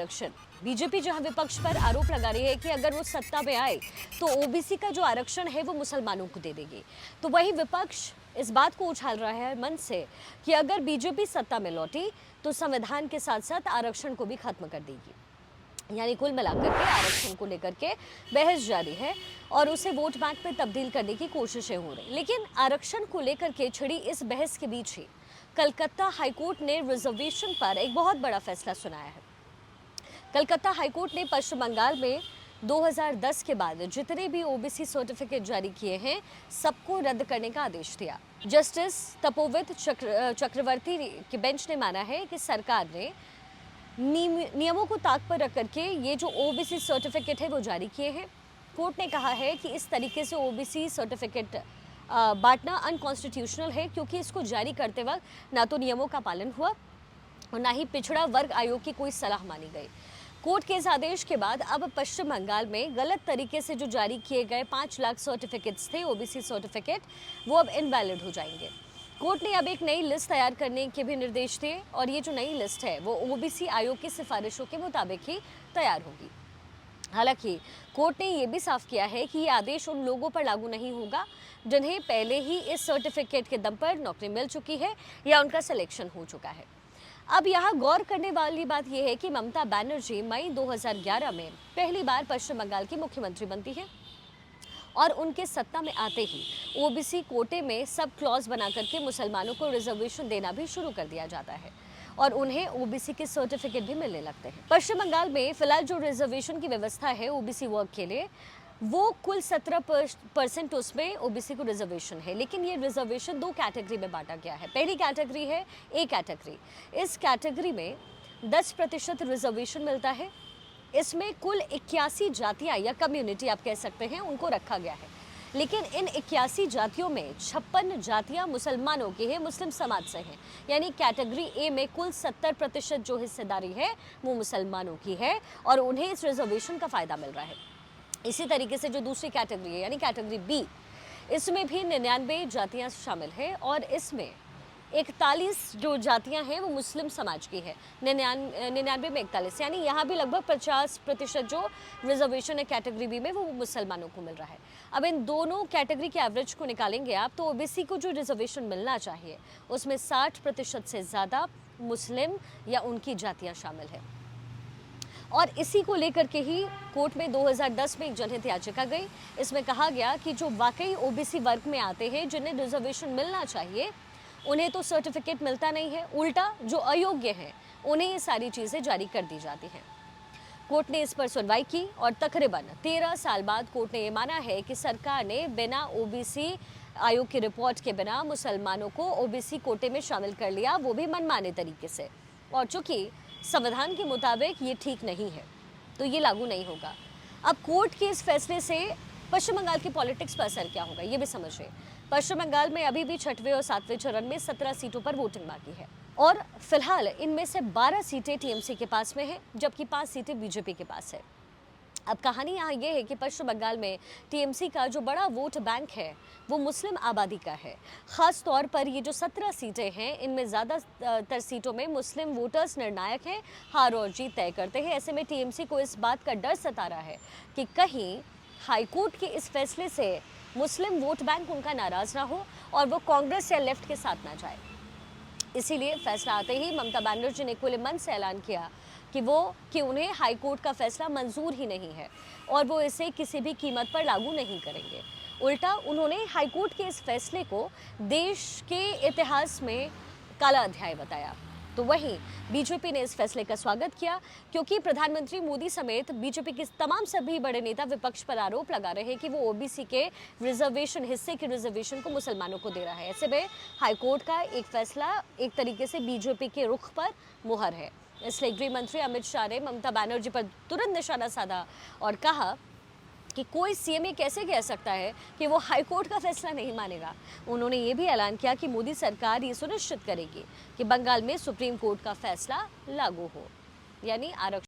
आरक्षण। बीजेपी जहां विपक्ष पर आरोप लगा रही है कि अगर वो सत्ता में आए तो ओबीसी का जो आरक्षण है वो मुसलमानों को दे देगी, तो वही विपक्ष इस बात को उछाल रहा है मन से कि अगर बीजेपी सत्ता में लौटी तो संविधान के साथ साथ आरक्षण को भी खत्म कर देगी। यानी कुल मिलाकर के आरक्षण को लेकर के बहस जारी है और उसे वोट बैंक में तब्दील करने की कोशिशें हो रही। लेकिन आरक्षण को लेकर के छिड़ी इस बहस के बीच ही कलकत्ता हाईकोर्ट ने रिजर्वेशन पर एक बहुत बड़ा फैसला सुनाया है। कलकत्ता हाईकोर्ट ने पश्चिम बंगाल में 2010 के बाद जितने भी ओबीसी सर्टिफिकेट जारी किए हैं सबको रद्द करने का आदेश दिया। जस्टिस तपोवित चक्रवर्ती की बेंच ने माना है कि सरकार ने नियमों को ताक पर रख करके ये जो ओबीसी सर्टिफिकेट है वो जारी किए हैं। कोर्ट ने कहा है कि इस तरीके से ओबीसी सर्टिफिकेट बांटना अनकॉन्स्टिट्यूशनल है, क्योंकि इसको जारी करते वक्त ना तो नियमों का पालन हुआ और ना ही पिछड़ा वर्ग आयोग की कोई सलाह मानी गई। कोर्ट के इस आदेश के बाद अब पश्चिम बंगाल में गलत तरीके से जो जारी किए गए 5 लाख सर्टिफिकेट्स थे ओबीसी सर्टिफिकेट, वो अब इनवैलिड हो जाएंगे। कोर्ट ने अब एक नई लिस्ट तैयार करने के भी निर्देश दिए और ये जो नई लिस्ट है वो ओबीसी आयोग की सिफारिशों के मुताबिक ही तैयार होगी। हालांकि कोर्ट ने ये भी साफ किया है कि ये आदेश उन लोगों पर लागू नहीं होगा जिन्हें पहले ही इस सर्टिफिकेट के दम पर नौकरी मिल चुकी है या उनका सिलेक्शन हो चुका है। अब यहाँ गौर करने वाली बात यह है कि ममता बनर्जी मई 2011 में पहली बार पश्चिम बंगाल की मुख्यमंत्री बनती है और उनके सत्ता में आते ही ओबीसी कोटे में सब क्लॉज बना करके मुसलमानों को रिजर्वेशन देना भी शुरू कर दिया जाता है और उन्हें ओबीसी के सर्टिफिकेट भी मिलने लगते हैं। पश्चिम बंगाल में फिलहाल जो रिजर्वेशन की व्यवस्था है ओबीसी वर्ग के लिए, वो कुल 17% उसमें ओबीसी को रिजर्वेशन है, लेकिन ये रिजर्वेशन 2 कैटेगरी में बांटा गया है। पहली कैटेगरी है ए कैटेगरी। इस कैटेगरी में 10% रिजर्वेशन मिलता है। इसमें कुल 81 जातियाँ या कम्युनिटी आप कह सकते हैं उनको रखा गया है, लेकिन इन 81 जातियों में 56 जातियाँ मुसलमानों की है, मुस्लिम समाज से हैं। यानी कैटेगरी ए में कुल 70% जो हिस्सेदारी है वो मुसलमानों की है और उन्हें इस रिजर्वेशन का फ़ायदा मिल रहा है। इसी तरीके से जो दूसरी कैटेगरी है यानी कैटेगरी बी, इसमें भी 99 जातियाँ शामिल हैं और इसमें 41 जो जातियाँ हैं वो मुस्लिम समाज की है। 99 में 41, यानी यहाँ भी लगभग 50% जो रिजर्वेशन है कैटेगरी बी में वो मुसलमानों को मिल रहा है। अब इन दोनों कैटेगरी के एवरेज को निकालेंगे आप तो ओबीसी को जो रिजर्वेशन मिलना चाहिए उसमें 60% से ज़्यादा मुस्लिम या उनकी जातियाँ शामिल हैं। और इसी को लेकर के ही कोर्ट में 2010 में एक जनहित याचिका गई। इसमें कहा गया कि जो वाकई ओबीसी वर्ग में आते हैं जिन्हें रिजर्वेशन मिलना चाहिए उन्हें तो सर्टिफिकेट मिलता नहीं है, उल्टा जो अयोग्य हैं उन्हें ये सारी चीज़ें जारी कर दी जाती हैं। कोर्ट ने इस पर सुनवाई की और तकरीबन 13 साल बाद कोर्ट ने ये माना है कि सरकार ने बिना ओबीसी आयोग की रिपोर्ट के बिना मुसलमानों को ओबीसी कोटे में शामिल कर लिया, वो भी मनमाने तरीके से। और चूँकि संविधान के मुताबिक ये ठीक नहीं है तो ये लागू नहीं होगा। अब कोर्ट के इस फैसले से पश्चिम बंगाल की पॉलिटिक्स पर असर क्या होगा ये भी समझिए। पश्चिम बंगाल में अभी भी 6वें और 7वें चरण में 17 सीटों पर वोटिंग बाकी है और फिलहाल इनमें से 12 सीटें टीएमसी के पास में है जबकि 5 सीटें बीजेपी के पास है। अब कहानी यहाँ ये है कि पश्चिम बंगाल में टीएमसी का जो बड़ा वोट बैंक है वो मुस्लिम आबादी का है। ख़ास तौर पर ये जो 17 सीटें हैं इनमें ज़्यादातर सीटों में मुस्लिम वोटर्स निर्णायक हैं, हार और जीत तय करते हैं। ऐसे में टीएमसी को इस बात का डर सता रहा है कि कहीं हाईकोर्ट के इस फैसले से मुस्लिम वोट बैंक उनका नाराज़ ना हो और वो कांग्रेस या लेफ्ट के साथ ना जाए। इसीलिए फैसला आते ही ममता बनर्जी ने खुले मन से ऐलान किया कि उन्हें हाईकोर्ट का फैसला मंजूर ही नहीं है और वो इसे किसी भी कीमत पर लागू नहीं करेंगे। उल्टा उन्होंने हाईकोर्ट के इस फैसले को देश के इतिहास में काला अध्याय बताया। तो वहीं बीजेपी ने इस फैसले का स्वागत किया क्योंकि प्रधानमंत्री मोदी समेत बीजेपी के तमाम सभी बड़े नेता विपक्ष पर आरोप लगा रहे हैं कि वो ओबीसी के रिजर्वेशन हिस्से के रिजर्वेशन को मुसलमानों को दे रहा है। ऐसे में हाईकोर्ट का एक फैसला एक तरीके से बीजेपी के रुख पर मुहर है। इसलिए गृह मंत्री अमित शाह ने ममता बनर्जी पर तुरंत निशाना साधा और कहा कि कोई सीएम ये कैसे कह सकता है कि वो हाईकोर्ट का फैसला नहीं मानेगा। उन्होंने ये भी ऐलान किया कि मोदी सरकार ये सुनिश्चित करेगी कि बंगाल में सुप्रीम कोर्ट का फैसला लागू हो, यानी आरक्षण